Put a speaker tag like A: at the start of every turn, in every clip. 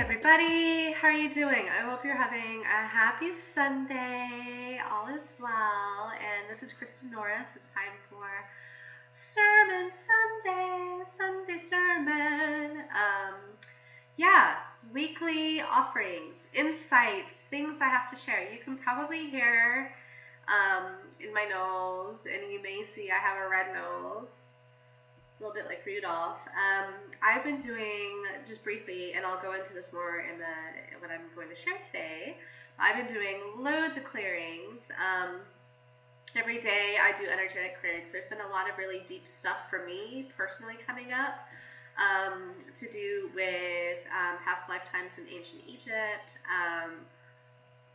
A: everybody, how are you doing? I hope you're having a happy Sunday. All is well. And this is Kristen Norris. It's time for Sermon Sunday, Sunday sermon. Yeah, weekly offerings, insights, things I have to share. You can probably hear in my nose, and you may see I have a red nose. A little bit like Rudolph. I've been doing, just briefly, and I'll go into this more in what I'm going to share today. I've been doing loads of clearings. Every day I do energetic clearings. There's been a lot of really deep stuff for me personally coming up to do with past lifetimes in ancient Egypt.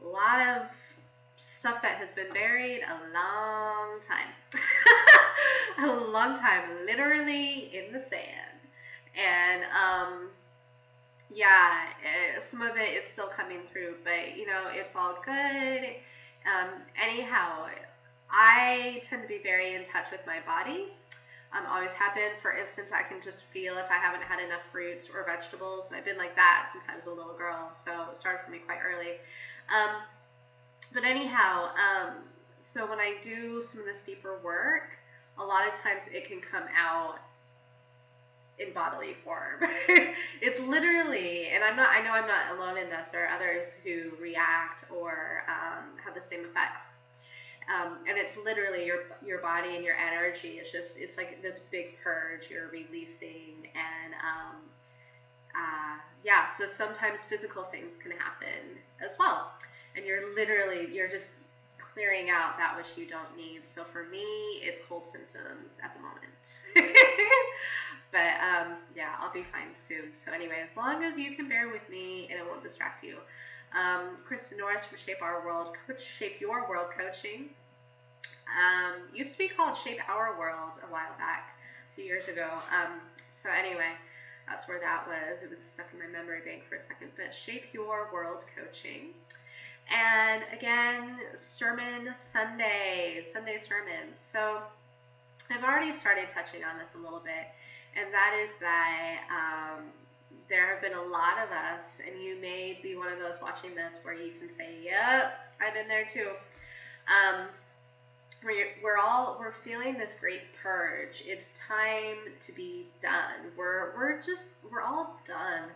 A: A lot of stuff that has been buried a long time. A long time, literally in the sand. And some of it is still coming through, but it's all good. Anyhow, I tend to be very in touch with my body. Always have been. For instance, I can just feel if I haven't had enough fruits or vegetables, and I've been like that since I was a little girl, so it started for me quite early. But anyhow, so when I do some of this deeper work, a lot of times it can come out in bodily form. It's literally, and I know I'm not alone in this. There are others who react or have the same effects. And it's literally your body and your energy. It's like this big purge you're releasing, and so sometimes physical things can happen as well. And you're just clearing out that which you don't need. So for me, it's cold symptoms at the moment. But I'll be fine soon. So anyway, as long as you can bear with me and it won't distract you. Kristen Norris from Shape Your World Coaching. Used to be called Shape Our World a while back, a few years ago. So anyway, that's where that was. It was stuck in my memory bank for a second. But Shape Your World Coaching. And again, Sermon Sunday sermon. So I've already started touching on this a little bit, and that is that there have been a lot of us, and you may be one of those watching this where you can say, yep, I've been there too. We're feeling this great purge. It's time to be done. We're all done.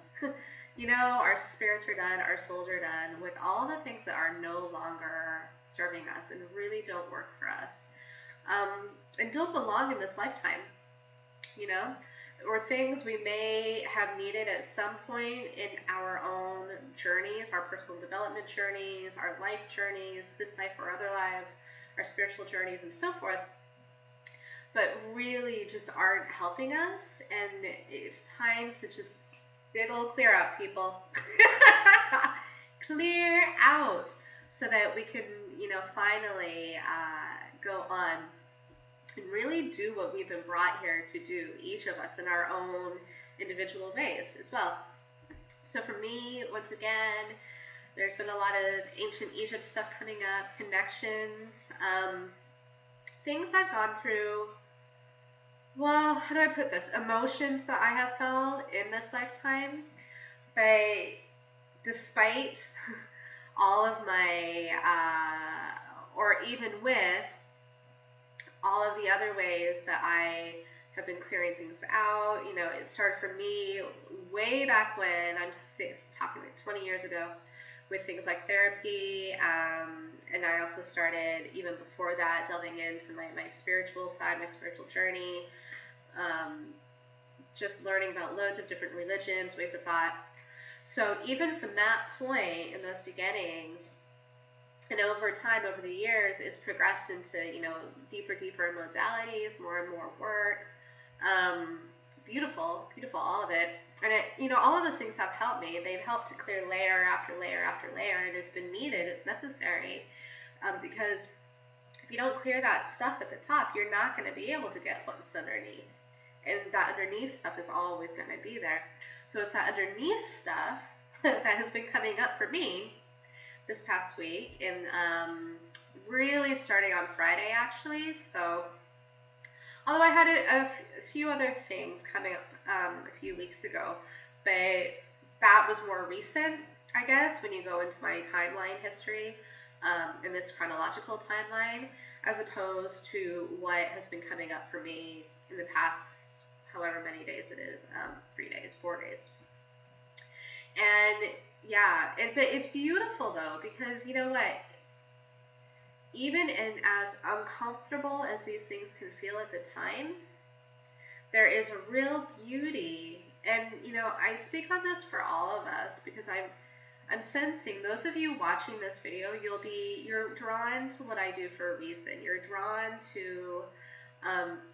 A: Our spirits are done, our souls are done with all the things that are no longer serving us and really don't work for us, and don't belong in this lifetime, or things we may have needed at some point in our own journeys, our personal development journeys, our life journeys, this life or other lives, our spiritual journeys and so forth, but really just aren't helping us, and it's time to just it'll clear out, people. Clear out, so that we can, finally go on and really do what we've been brought here to do, each of us in our own individual ways as well. So for me, once again, there's been a lot of ancient Egypt stuff coming up, connections, things I've gone through. Well, how do I put this? Emotions that I have felt in this lifetime. But despite all of my, or even with all of the other ways that I have been clearing things out, it started for me way back when, I'm just talking like 20 years ago, with things like therapy, and I also started, even before that, delving into my spiritual side, my spiritual journey, just learning about loads of different religions, ways of thought. So even from that point, in those beginnings, and over time, over the years, it's progressed into, deeper modalities, more and more work. Beautiful, all of it. And all of those things have helped me. They've helped to clear layer after layer after layer, and it's been needed. It's necessary, because if you don't clear that stuff at the top, you're not going to be able to get what's underneath. And that underneath stuff is always going to be there. So it's that underneath stuff that has been coming up for me this past week, and really starting on Friday, actually. So although I had a few other things coming up a few weeks ago, but that was more recent, I guess, when you go into my timeline history, in this chronological timeline, as opposed to what has been coming up for me in the past however many days it is, 3 days, 4 days. And yeah, but it's beautiful though, because you know what? Even in as uncomfortable as these things can feel at the time, there is a real beauty. And you know, I speak on this for all of us because I'm sensing those of you watching this video, you're drawn to what I do for a reason. You're drawn to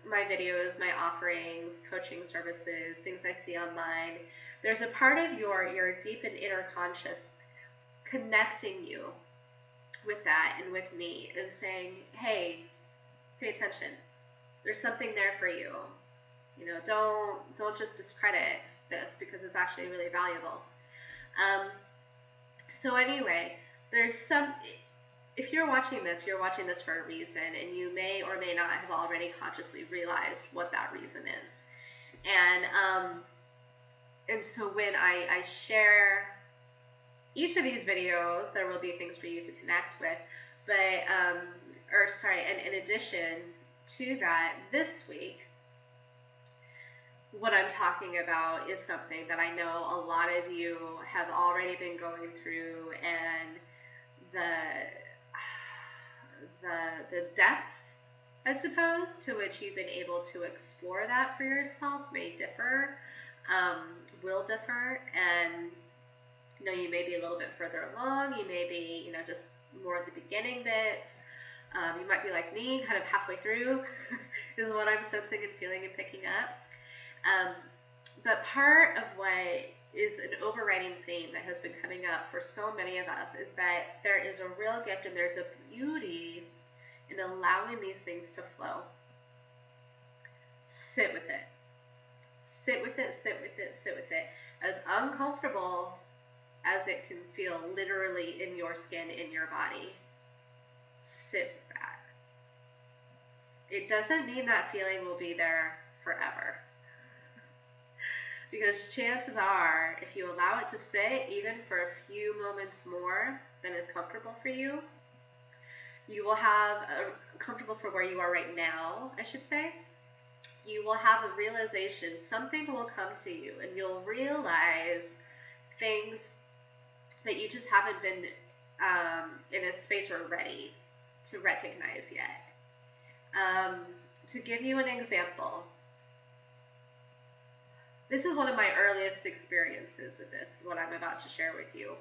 A: my videos, my offerings, coaching services, things I see online. There's a part of your deep and inner conscious connecting you with that and with me and saying, hey, pay attention. There's something there for you. You know, don't just discredit this because it's actually really valuable. So anyway, there's some, if you're watching this for a reason, and you may or may not have already consciously realized what that reason is. And so when I share each of these videos, there will be things for you to connect with. But, and in addition to that, this week, what I'm talking about is something that I know a lot of you have already been going through, and the depth, I suppose, to which you've been able to explore that for yourself may differ, will differ, and you know, you may be a little bit further along, you may be, you know, just more of the beginning bits, you might be like me, kind of halfway through, is what I'm sensing and feeling and picking up. But part of what is an overriding theme that has been coming up for so many of us is that there is a real gift and there's a beauty in allowing these things to flow. Sit with it. Sit with it, sit with it, sit with it. As uncomfortable as it can feel literally in your skin, in your body, sit with that. It doesn't mean that feeling will be there forever. Because chances are, if you allow it to sit, even for a few moments more than is comfortable for you, you will have comfortable for where you are right now, I should say. You will have a realization, something will come to you, and you'll realize things that you just haven't been in a space or ready to recognize yet. To give you an example, this is one of my earliest experiences with this, what I'm about to share with you,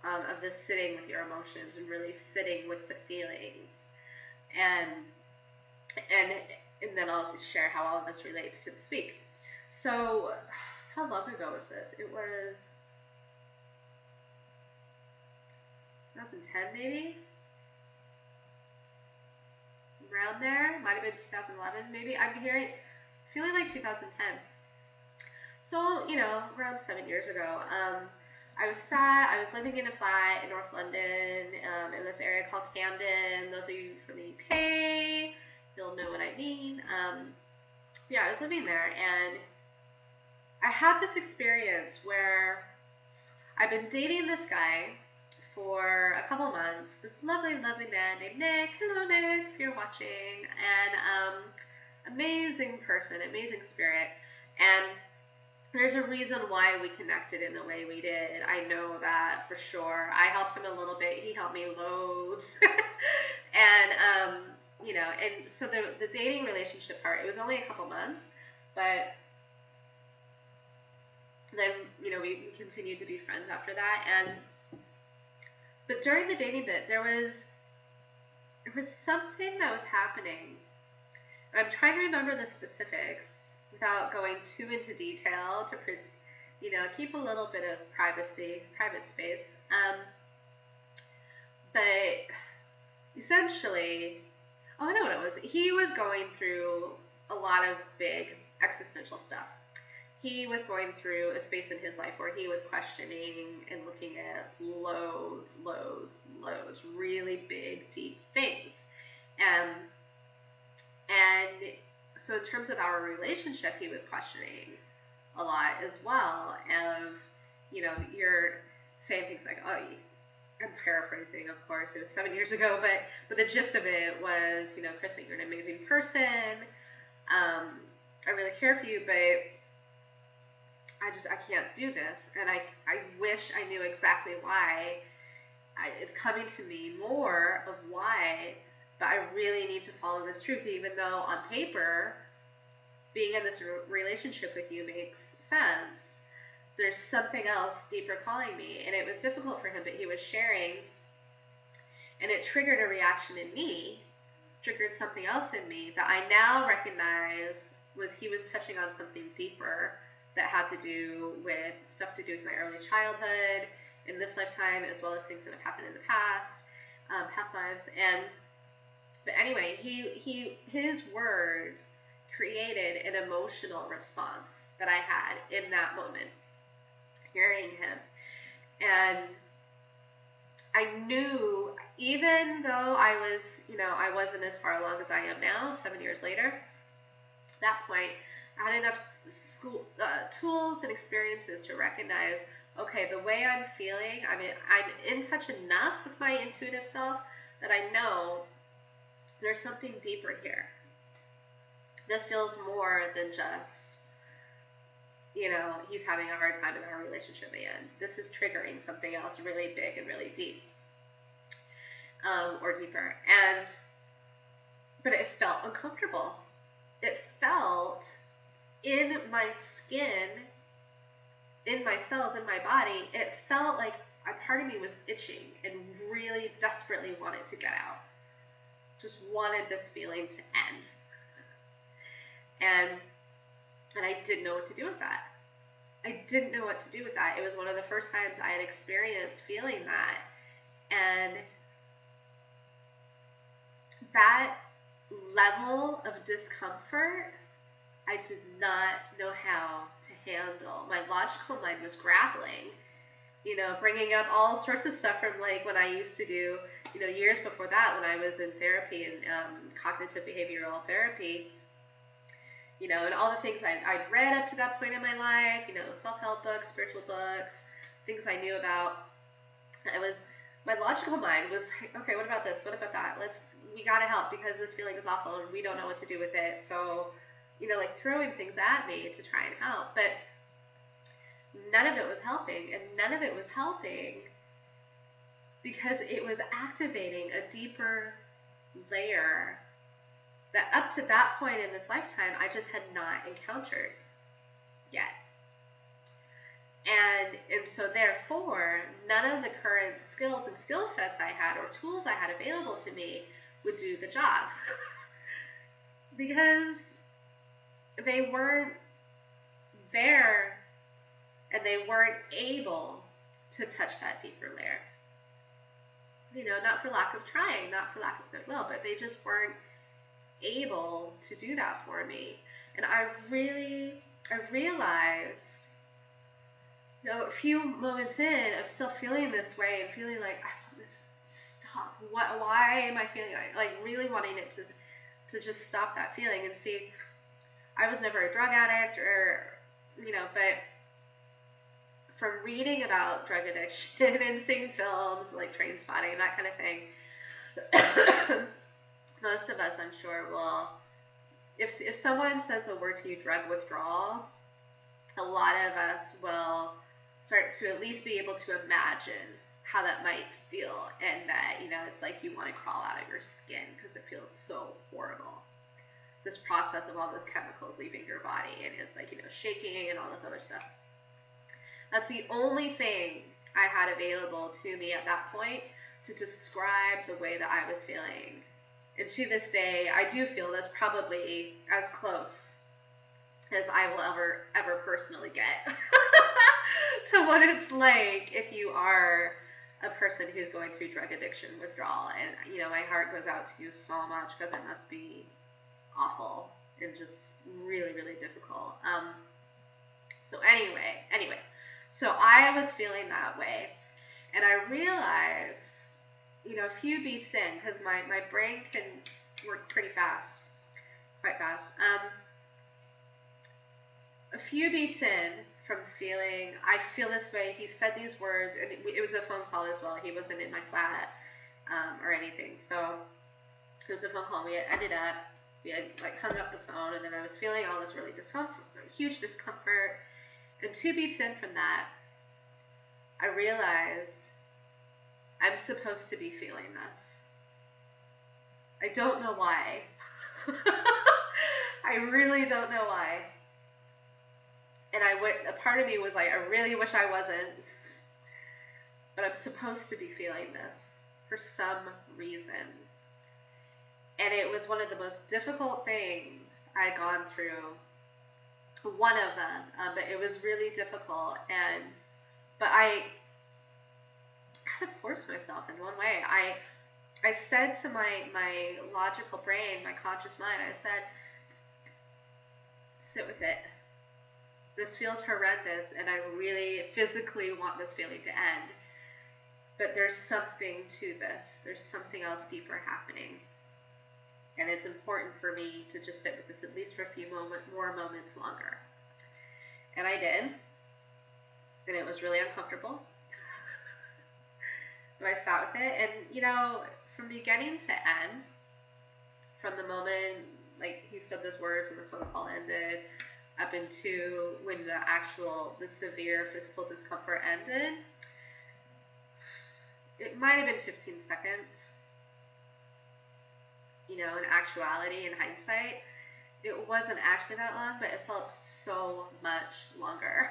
A: of this sitting with your emotions and really sitting with the feelings. And then I'll share how all of this relates to this week. So, how long ago was this? It was 2010 maybe? Around there? Might have been 2011 maybe. I'm feeling like 2010. So, you know, around 7 years ago, I was living in a flat in North London, in this area called Camden. Those of you from the UK, you'll know what I mean. Yeah, I was living there, and I had this experience where I've been dating this guy for a couple months, this lovely, lovely man named Nick. Hello, Nick, if you're watching. And amazing person, amazing spirit. And there's a reason why we connected in the way we did. I know that for sure. I helped him a little bit. He helped me loads. And, you know, and so the dating relationship part, it was only a couple months, but then, you know, we continued to be friends after that. But during the dating bit, there was something that was happening. I'm trying to remember the specifics without going too into detail to, you know, keep a little bit of privacy, private space. But essentially, oh, I know what it was. He was going through a lot of big existential stuff. He was going through a space in his life where he was questioning and looking at loads, really big, deep things. And so in terms of our relationship, he was questioning a lot as well of, you're saying things like, oh, I'm paraphrasing, of course, it was 7 years ago, but the gist of it was, Krista, you're an amazing person. I really care for you, but I can't do this. And I wish I knew exactly why. It's coming to me more of why, but I really need to follow this truth, even though on paper, being in this relationship with you makes sense. There's something else deeper calling me. And it was difficult for him, but he was sharing, and it triggered a reaction in me, triggered something else in me that I now recognize was he was touching on something deeper that had to do with stuff to do with my early childhood in this lifetime, as well as things that have happened in the past lives. But anyway, his words created an emotional response that I had in that moment, hearing him. And I knew, even though I wasn't as far along as I am now, 7 years later, at that point, I had enough tools and experiences to recognize, okay, the way I'm feeling, I'm in touch enough with my intuitive self that I know there's something deeper here. This feels more than just, he's having a hard time in our relationship, and this is triggering something else really big and really deep, or deeper. But it felt uncomfortable. It felt in my skin, in my cells, in my body, it felt like a part of me was itching and really desperately wanted to get out. Just wanted this feeling to end. And I didn't know what to do with that. I didn't know what to do with that. It was one of the first times I had experienced feeling that. And that level of discomfort, I did not know how to handle. My logical mind was grappling, bringing up all sorts of stuff from like when I used to do, years before that when I was in therapy and cognitive behavioral therapy, and all the things I'd read up to that point in my life, self-help books, spiritual books, things I knew about. My logical mind was like, okay, what about this? What about that? We gotta help because this feeling is awful and we don't know what to do with it. So, like throwing things at me to try and help, but none of it was helping, and none of it was helping because it was activating a deeper layer that up to that point in this lifetime, I just had not encountered yet. And so therefore, none of the current skills and skill sets I had or tools I had available to me would do the job because they weren't there and they weren't able to touch that deeper layer. Not for lack of trying, not for lack of goodwill, but they just weren't able to do that for me. And I realized, a few moments in of still feeling this way and feeling like, I want this to stop. Why am I feeling like really wanting it to just stop that feeling? And see, I was never a drug addict or, but from reading about drug addiction and seeing films like Trainspotting, that kind of thing, most of us, I'm sure, will, if someone says the word to you, drug withdrawal, a lot of us will start to at least be able to imagine how that might feel, and that, it's like you want to crawl out of your skin because it feels so horrible. This process of all those chemicals leaving your body, and it's like, shaking and all this other stuff. That's the only thing I had available to me at that point to describe the way that I was feeling. And to this day, I do feel that's probably as close as I will ever personally get to what it's like if you are a person who's going through drug addiction withdrawal. And, my heart goes out to you so much because it must be awful and just really, really difficult. So anyway, so I was feeling that way, and I realized, a few beats in, because my brain can work quite fast. A few beats in from feeling, I feel this way. He said these words, and it was a phone call as well. He wasn't in my flat or anything. So it was a phone call. We had like hung up the phone, and then I was feeling all this really huge discomfort. And 2 beats in from that, I realized I'm supposed to be feeling this. I don't know why. I really don't know why. And a part of me was like, I really wish I wasn't, but I'm supposed to be feeling this for some reason. And it was one of the most difficult things I'd gone through. One of them, but it was really difficult. But I kind of forced myself in one way. I said to my logical brain, my conscious mind, I said, sit with it. This feels horrendous, and I really physically want this feeling to end. But there's something to this. There's something else deeper happening. And it's important for me to just sit with this at least for a few more moments longer. And I did. And it was really uncomfortable. But I sat with it. And, from beginning to end, from the moment, like, he said those words and the phone call ended, up into when the severe physical discomfort ended, it might have been 15 seconds. In actuality, in hindsight, it wasn't actually that long, but it felt so much longer.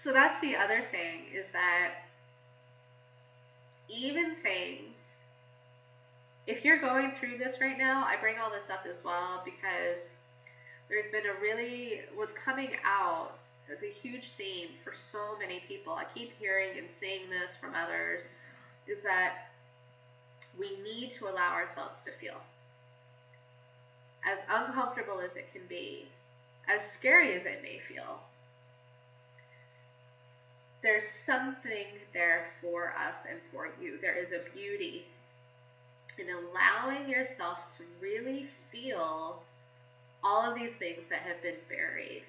A: So that's the other thing, is that even things, if you're going through this right now, I bring all this up as well because there's been what's coming out as a huge theme for so many people. I keep hearing and seeing this from others, is that we need to allow ourselves to feel. As uncomfortable as it can be, as scary as it may feel, there's something there for us and for you. There is a beauty in allowing yourself to really feel all of these things that have been buried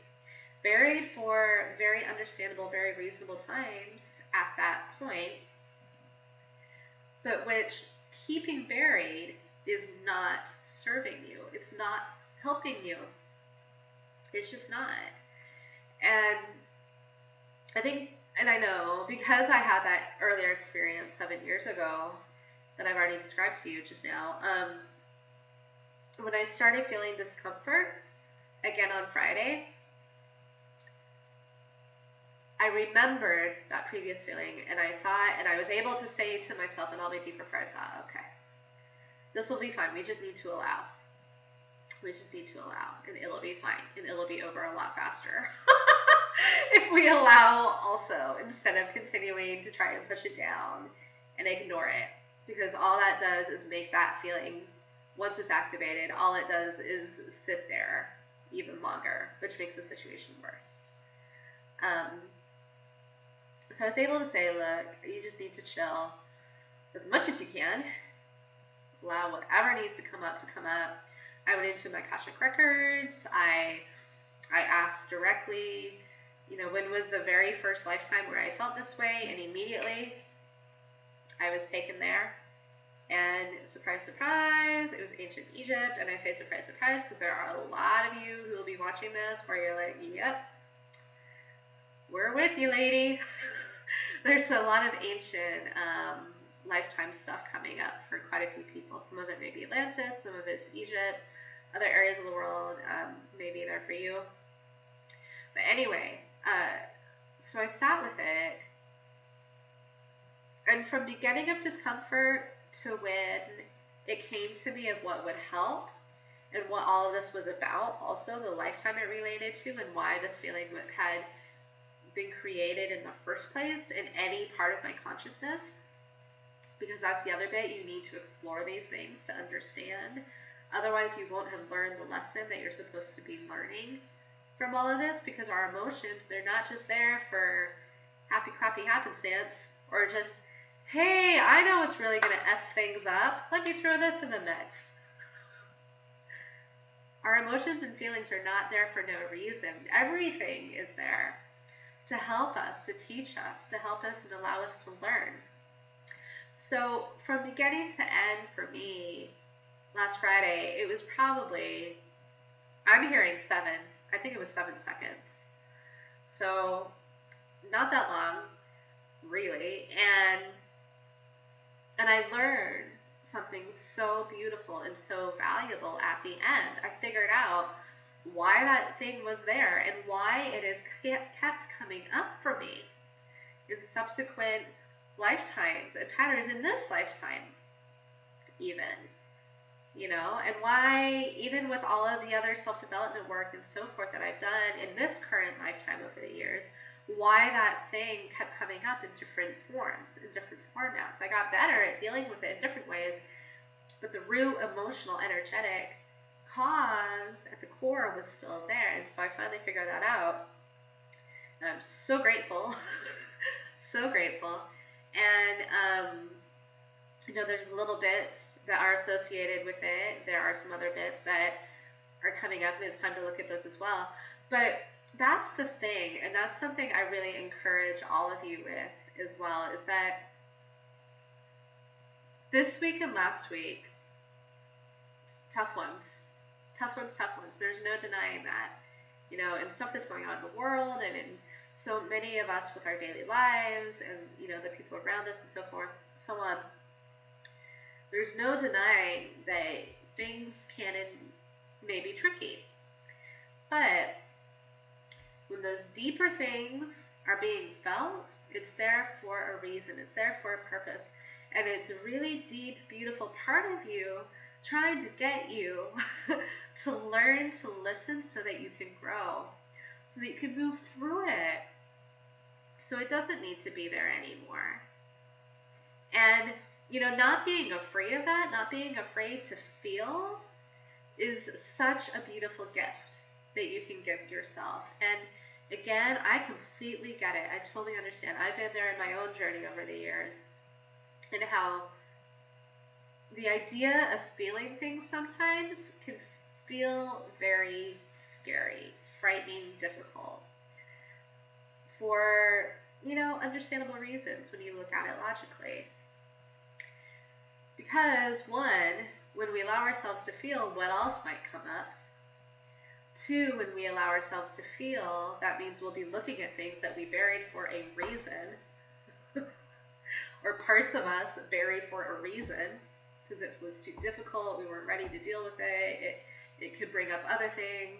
A: for very understandable, very reasonable times at that point, but which keeping buried is not serving you. It's not helping you. It's just not. And I think, and I know, because I had that earlier experience 7 years ago that I've already described to you just now, when I started feeling discomfort again on Friday, I remembered that previous feeling, and I thought, and I was able to say to myself, and all my deeper parts, okay, this will be fine. We just need to allow. We just need to allow, and it'll be fine, and it'll be over a lot faster. If we allow also, instead of continuing to try and push it down and ignore it, because all that does is make that feeling, once it's activated, all it does is sit there even longer, which makes the situation worse. So I was able to say, look, you just need to chill as much as you can. Allow whatever needs to come up. I went into my Akashic records. I asked directly, when was the very first lifetime where I felt this way? And immediately I was taken there. And surprise, surprise, it was ancient Egypt. And I say surprise, surprise, because there are a lot of you who will be watching this where you're like, yep, we're with you, lady. There's a lot of ancient lifetime stuff coming up for quite a few people. Some of it may be Atlantis, some of it's Egypt, other areas of the world may be there for you. But anyway, so I sat with it, and from beginning of discomfort to when it came to me of what would help and what all of this was about, also the lifetime it related to and why this feeling had been created in the first place in any part of my consciousness, because that's the other bit. You need to explore these things to understand. Otherwise, you won't have learned the lesson that you're supposed to be learning from all of this, because our emotions, they're not just there for happy, clappy happenstance, or just, hey, I know what's really going to F things up. Let me throw this in the mix. Our emotions and feelings are not there for no reason. Everything is there to help us, to teach us, to help us and allow us to learn. So from beginning to end for me, last Friday, it was probably, I'm hearing 7, I think it was 7 seconds. So not that long, really. And I learned something so beautiful and so valuable at the end. I figured out why that thing was there and why it has kept coming up for me in subsequent lifetimes and patterns in this lifetime even, you know, and why even with all of the other self-development work and so forth that I've done in this current lifetime over the years, why that thing kept coming up in different forms, in different formats. I got better at dealing with it in different ways, but the root emotional, energetic cause at the core was still there. And so I finally figured that out. And I'm so grateful, so grateful. And, you know, there's little bits that are associated with it. There are some other bits that are coming up, and it's time to look at those as well. But that's the thing, and that's something I really encourage all of you with as well, is that this week and last week, tough ones. There's no denying that, you know, and stuff that's going on in the world and in so many of us with our daily lives and, you know, the people around us and so forth, so on. There's no denying that things can and may be tricky. But when those deeper things are being felt, it's there for a reason. It's there for a purpose. And it's a really deep, beautiful part of you trying to get you to learn to listen so that you can grow, so that you can move through it, so it doesn't need to be there anymore. And, you know, not being afraid of that, not being afraid to feel is such a beautiful gift that you can give yourself. And again, I completely get it. I totally understand. I've been there in my own journey over the years, and how the idea of feeling things sometimes can feel very scary, frightening, difficult for, you know, understandable reasons when you look at it logically. Because one, when we allow ourselves to feel, what else might come up? Two, when we allow ourselves to feel, that means we'll be looking at things that we buried for a reason, or parts of us buried for a reason, because it was too difficult, we weren't ready to deal with it, it could bring up other things.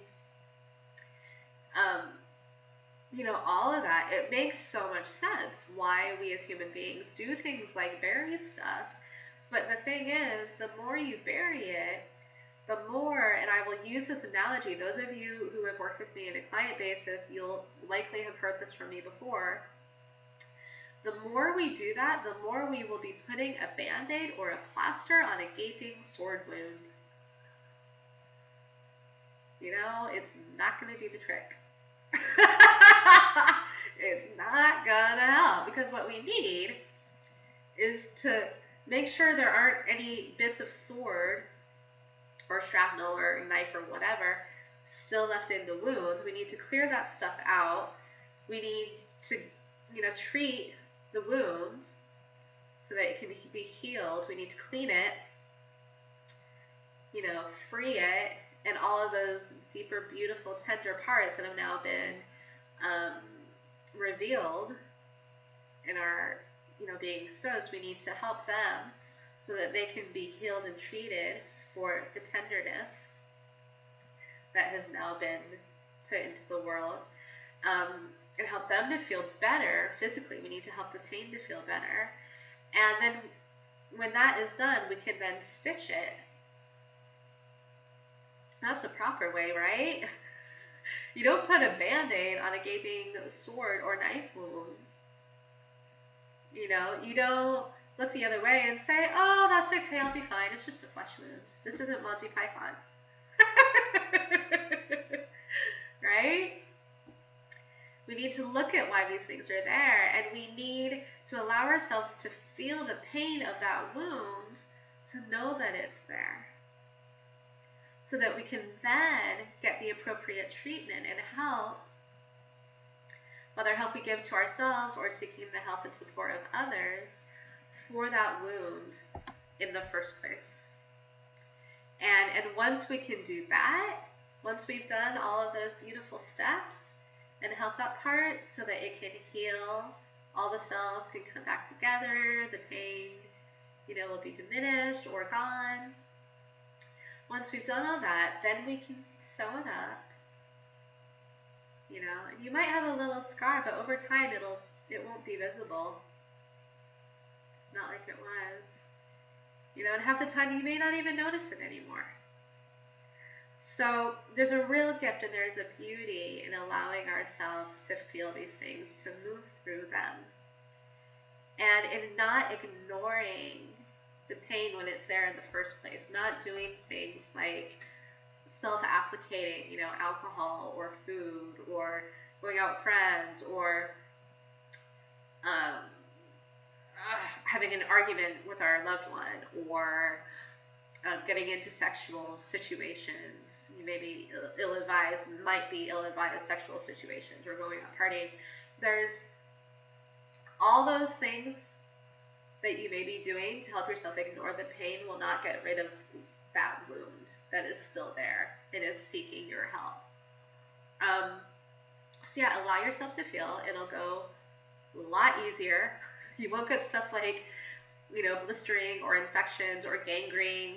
A: You know, all of that, it makes so much sense why we as human beings do things like bury stuff. But the thing is, the more you bury it, the more, and I will use this analogy, those of you who have worked with me on a client basis, you'll likely have heard this from me before. The more we do that, the more we will be putting a band-aid or a plaster on a gaping sword wound. You know, it's not going to do the trick. It's not going to help, because what we need is to make sure there aren't any bits of sword or shrapnel or knife or whatever still left in the wound. We need to clear that stuff out. We need to, you know, treat the wound so that it can be healed. We need to clean it, you know, free it, and all of those deeper, beautiful, tender parts that have now been revealed and are, you know, being exposed. We need to help them so that they can be healed and treated for the tenderness that has now been put into the world, and help them to feel better physically. We need to help the pain to feel better. And then when that is done, we can then stitch it. That's a proper way, right? You don't put a band-aid on a gaping sword or knife wound. You know, you don't look the other way and say, oh, that's okay, I'll be fine. It's just a flesh wound. This isn't Monty Python. Right? We need to look at why these things are there, and we need to allow ourselves to feel the pain of that wound to know that it's there. so that we can then get the appropriate treatment and help, whether help we give to ourselves or seeking the help and support of others for that wound in the first place. And once we can do that, once we've done all of those beautiful steps and help that part so that it can heal, all the cells can come back together, the pain, will be diminished or gone. Once we've done all that, then we can sew it up. And you might have a little scar, but over time it won't be visible. Not like it was. And half the time you may not even notice it anymore. So there's a real gift and there's a beauty in allowing ourselves to feel these things, to move through them. And in not ignoring the pain when it's there in the first place, not doing things like self-applicating, alcohol or food or going out with friends or having an argument with our loved one or getting into sexual situations. You may be might be ill-advised sexual situations or going out partying. There's all those things that you may be doing to help yourself ignore the pain will not get rid of that wound that is still there. It is seeking your help. So yeah, allow yourself to feel. It'll go a lot easier. You won't get stuff like, blistering or infections or gangrene.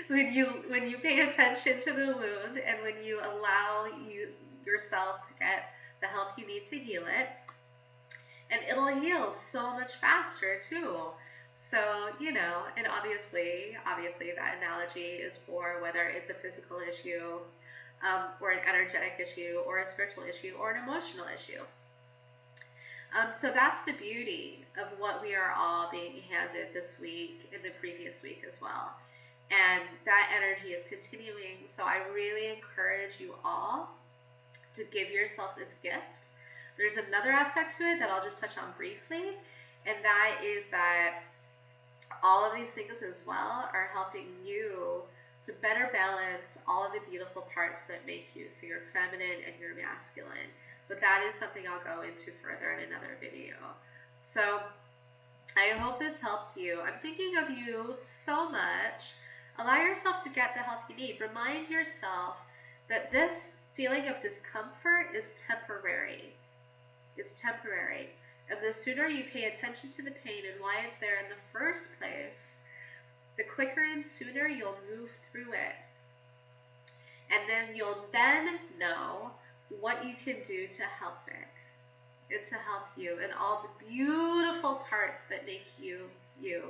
A: when you pay attention to the wound and when you allow yourself to get the help you need to heal it, and it'll heal so much faster too. So, and obviously that analogy is for whether it's a physical issue, or an energetic issue, or a spiritual issue, or an emotional issue. So that's the beauty of what we are all being handed this week and the previous week as well. And that energy is continuing. So I really encourage you all to give yourself this gift. There's another aspect to it that I'll just touch on briefly, and that is that all of these things as well are helping you to better balance all of the beautiful parts that make you, so your feminine and your masculine. But that is something I'll go into further in another video. So I hope this helps you. I'm thinking of you so much. Allow yourself to get the help you need. Remind yourself that this feeling of discomfort is temporary. It's temporary. And the sooner you pay attention to the pain and why it's there in the first place, the quicker and sooner you'll move through it. And then you'll then know what you can do to help it. It's to help you in all the beautiful parts that make you, you.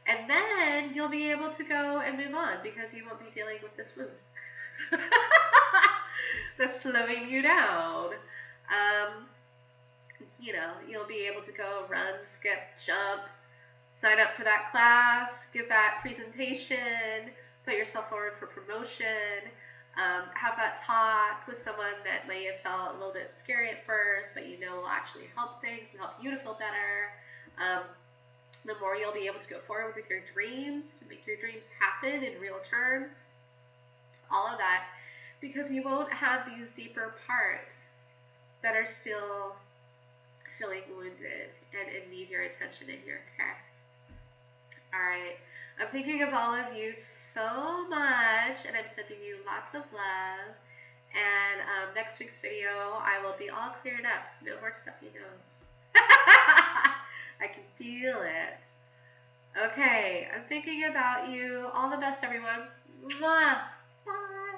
A: And then you'll be able to go and move on because you won't be dealing with this wound that's slowing you down. You'll be able to go run, skip, jump, sign up for that class, give that presentation, put yourself forward for promotion, have that talk with someone that may have felt a little bit scary at first, but will actually help things and help you to feel better. The more you'll be able to go forward with your dreams, to make your dreams happen in real terms, all of that, because you won't have these deeper parts that are still feeling wounded and need your attention and your care. All right, I'm thinking of all of you so much, and I'm sending you lots of love. And next week's video, I will be all cleared up. No more stuffy nose. I can feel it. Okay, I'm thinking about you. All the best, everyone. Mwah. Bye.